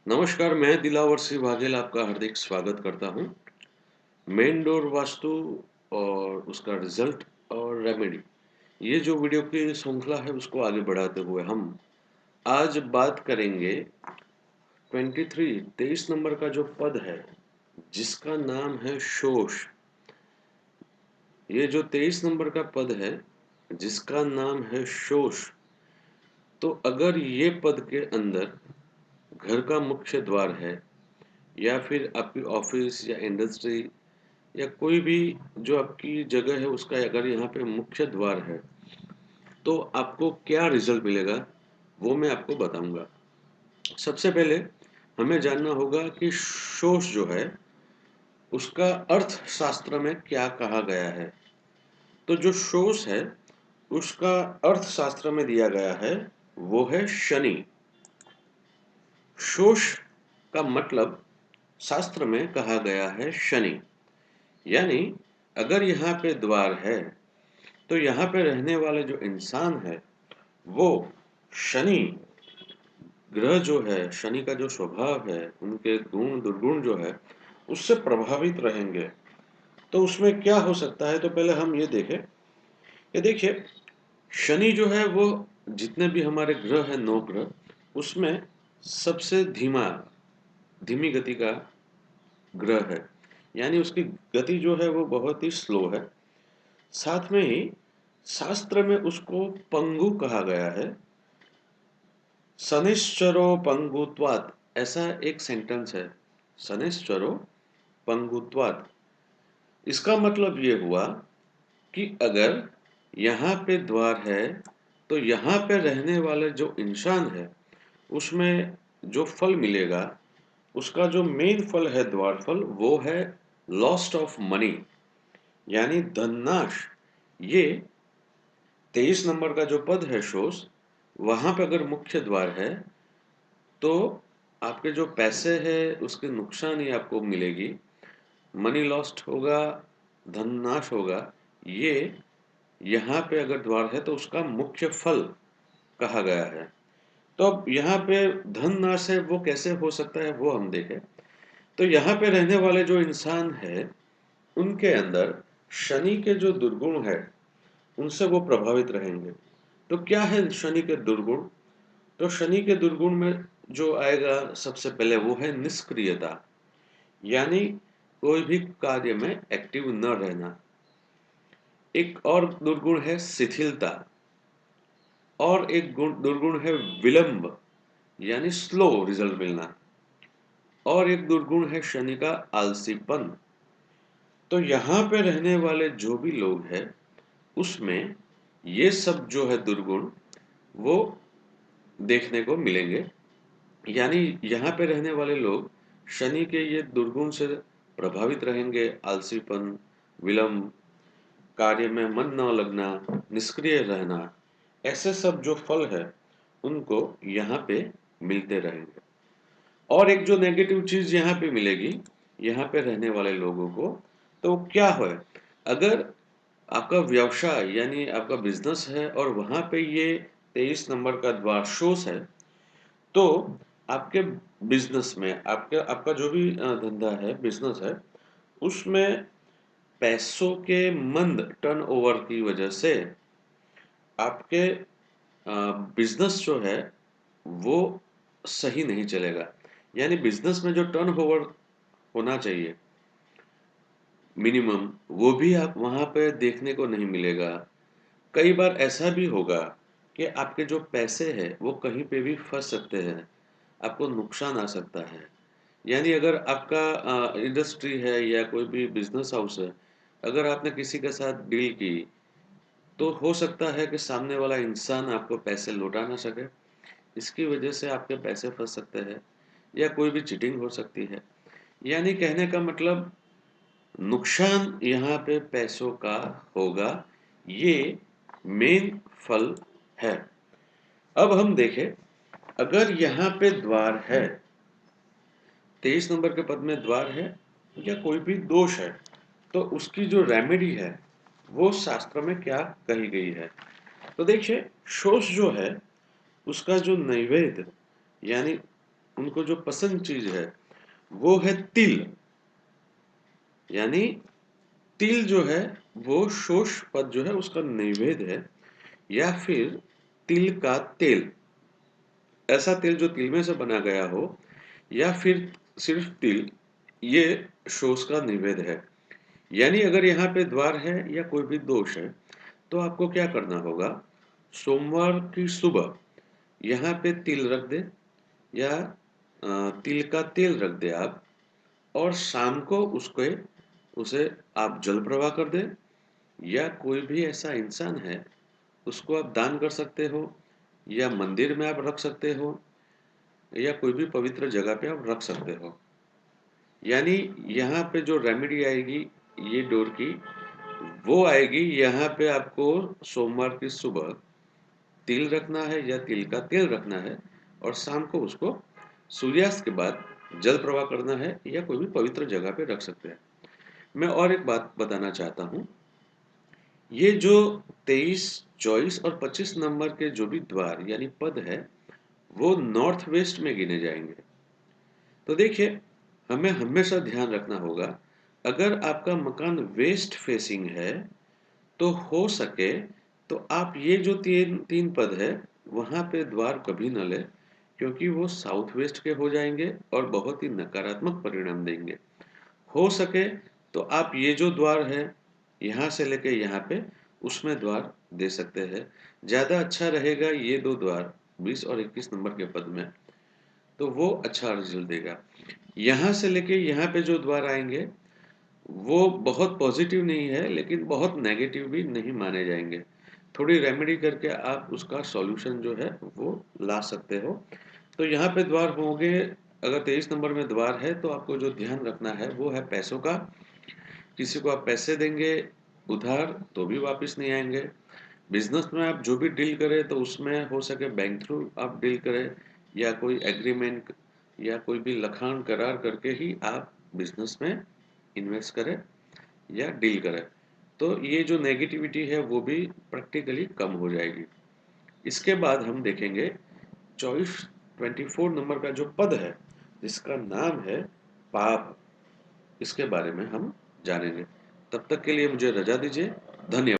नमस्कार, मैं दिलावर सिंह वाघेल आपका हार्दिक स्वागत करता हूँ। मेन डोर वास्तु और उसका रिजल्ट और रेमेडी, ये जो वीडियो की श्रृंखला है उसको आगे बढ़ाते हुए हम आज बात करेंगे 23 नंबर का जो पद है, जिसका नाम है शोष। ये जो 23 नंबर का पद है, जिसका नाम है शोष, तो अगर ये पद के अंदर घर का मुख्य द्वार है या फिर आपकी ऑफिस या इंडस्ट्री या कोई भी जो आपकी जगह है उसका अगर यहाँ पे मुख्य द्वार है, तो आपको क्या रिजल्ट मिलेगा वो मैं आपको बताऊंगा। सबसे पहले हमें जानना होगा कि शोष जो है उसका अर्थ शास्त्र में क्या कहा गया है। तो जो शोष है उसका अर्थ शास्त्र में दिया गया है वो है शनि। शोष का मतलब शास्त्र में कहा गया है शनि, यानी अगर यहाँ पे द्वार है तो यहाँ पे रहने वाले जो इंसान है वो शनि ग्रह जो है, शनि का जो स्वभाव है, उनके गुण दुर्गुण जो है उससे प्रभावित रहेंगे। तो उसमें क्या हो सकता है, तो पहले हम ये देखें कि देखिए शनि जो है वो जितने भी हमारे ग्रह है, 9 ग्रह, उसमें सबसे धीमी गति का ग्रह है, यानी उसकी गति जो है वो बहुत ही स्लो है। साथ में ही शास्त्र में उसको पंगु कहा गया है। शनिश्चरो पंगुत्वात्, ऐसा एक सेंटेंस है, शनिश्चरो पंगुत्वात्। इसका मतलब ये हुआ कि अगर यहाँ पे द्वार है तो यहाँ पे रहने वाले जो इंसान है उसमें जो फल मिलेगा, उसका जो मेन फल है द्वार फल, वो है लॉस्ट ऑफ मनी, यानी धननाश। ये 23 नंबर का जो पद है शोष, वहां पे अगर मुख्य द्वार है तो आपके जो पैसे हैं उसके नुकसान ही आपको मिलेगी, मनी लॉस्ट होगा, धन नाश होगा। ये यहाँ पे अगर द्वार है तो उसका मुख्य फल कहा गया है। तो अब यहाँ पे धन नाश है वो कैसे हो सकता है वो हम देखें। तो यहाँ पे रहने वाले जो इंसान है उनके अंदर शनि के जो दुर्गुण है उनसे वो प्रभावित रहेंगे। तो क्या है शनि के दुर्गुण? तो शनि के दुर्गुण में जो आएगा सबसे पहले वो है निष्क्रियता, यानी कोई भी कार्य में एक्टिव न रहना। एक और दुर्गुण है शिथिलता, और एक दुर्गुण है विलंब, यानी स्लो रिजल्ट मिलना, और एक दुर्गुण है शनि का आलसीपन। तो यहाँ पे रहने वाले जो भी लोग हैं उसमें ये सब जो है दुर्गुण वो देखने को मिलेंगे। यानी यहाँ पे रहने वाले लोग शनि के ये दुर्गुण से प्रभावित रहेंगे, आलसीपन, विलंब, कार्य में मन न लगना, निष्क्रिय रहना, ऐसे सब जो फल है उनको यहाँ पे मिलते रहेंगे। और एक जो नेगेटिव चीज यहाँ पे मिलेगी यहाँ पे रहने वाले लोगों को, तो क्या है, अगर आपका व्यवसाय यानी आपका बिजनेस है और वहां पे ये 23 नंबर का द्वार शोष है, तो आपके बिजनेस में आपके आपका जो भी धंधा है, बिजनेस है, उसमें पैसों के मंद टर्नओवर की वजह से आपके बिजनेस जो है वो सही नहीं चलेगा। यानी बिजनेस में जो टर्नओवर होना चाहिए मिनिमम, वो भी आप वहां पे देखने को नहीं मिलेगा। कई बार ऐसा भी होगा कि आपके जो पैसे हैं वो कहीं पे भी फंस सकते हैं, आपको नुकसान आ सकता है। यानी अगर आपका इंडस्ट्री है या कोई भी बिजनेस हाउस है, अगर आपने किसी के साथ डील की तो हो सकता है कि सामने वाला इंसान आपको पैसे लौटा ना सके, इसकी वजह से आपके पैसे फंस सकते हैं या कोई भी चीटिंग हो सकती है। यानी कहने का मतलब नुकसान यहाँ पे पैसों का होगा, ये मेन फल है। अब हम देखें, अगर यहाँ पे द्वार है, 23 नंबर के पद में द्वार है या कोई भी दोष है, तो उसकी जो रेमेडी है वो शास्त्र में क्या कही गई है। तो देखिए शोष जो है उसका जो नैवेद्य, यानी उनको जो पसंद चीज है वो है तिल। यानी तिल जो है वो शोष पद जो है उसका नैवेद्य है, या फिर तिल का तेल, ऐसा तेल जो तिल में से बना गया हो, या फिर सिर्फ तिल, ये शोष का निवेद है। यानी अगर यहाँ पे द्वार है या कोई भी दोष है तो आपको क्या करना होगा, सोमवार की सुबह यहाँ पे तिल रख दे, या तिल का तेल रख दे आप, और शाम को उसके उसे आप जल प्रवाह कर दे, या कोई भी ऐसा इंसान है उसको आप दान कर सकते हो, या मंदिर में आप रख सकते हो, या कोई भी पवित्र जगह पे आप रख सकते हो। यानी यहाँ पे जो रेमेडी आएगी ये डोर की, वो आएगी यहाँ पे आपको सोमवार की सुबह तिल रखना है या तिल का तेल रखना है, और शाम को उसको सूर्यास्त के बाद जल प्रवाह करना है, या कोई भी पवित्र जगह पे रख सकते हैं। मैं और एक बात बताना चाहता हूँ, ये जो 23, 24 और 25 नंबर के जो भी द्वार यानी पद है वो नॉर्थ वेस्ट में गिने जाएंगे। तो देखिए, हमें हमेशा ध्यान रखना होगा, अगर आपका मकान वेस्ट फेसिंग है तो हो सके तो आप ये जो तीन तीन पद है वहां पे द्वार कभी न ले, क्योंकि वो साउथ वेस्ट के हो जाएंगे और बहुत ही नकारात्मक परिणाम देंगे। हो सके तो आप ये जो द्वार है यहाँ से लेके यहाँ पे उसमें द्वार दे सकते हैं। ज़्यादा अच्छा रहेगा ये दो द्वार 20 और 21 नंबर के पद में, तो वो अच्छा रिजल्ट देगा। यहाँ से लेके यहाँ पे जो द्वार आएंगे वो बहुत पॉजिटिव नहीं है, लेकिन बहुत नेगेटिव भी नहीं माने जाएंगे। थोड़ी रेमेडी करके आप उसका सॉल्यूशन जो है वो ला सकते हो। तो यहाँ पे द्वार होंगे, अगर 23 नंबर में द्वार है तो आपको जो ध्यान रखना है वो है पैसों का। किसी को आप पैसे देंगे उधार तो भी वापस नहीं आएंगे। बिजनेस में आप जो भी डील करें तो उसमें हो सके बैंक थ्रू आप डील करें, या कोई एग्रीमेंट या कोई भी लखान करार करके ही आप बिजनेस में इन्वेस्ट करें या डील करें, तो ये जो नेगेटिविटी है वो भी प्रैक्टिकली कम हो जाएगी। इसके बाद हम देखेंगे 24 नंबर का जो पद है जिसका नाम है पाप, इसके बारे में हम जानेंगे। तब तक के लिए मुझे रजा दीजिए। धन्यवाद।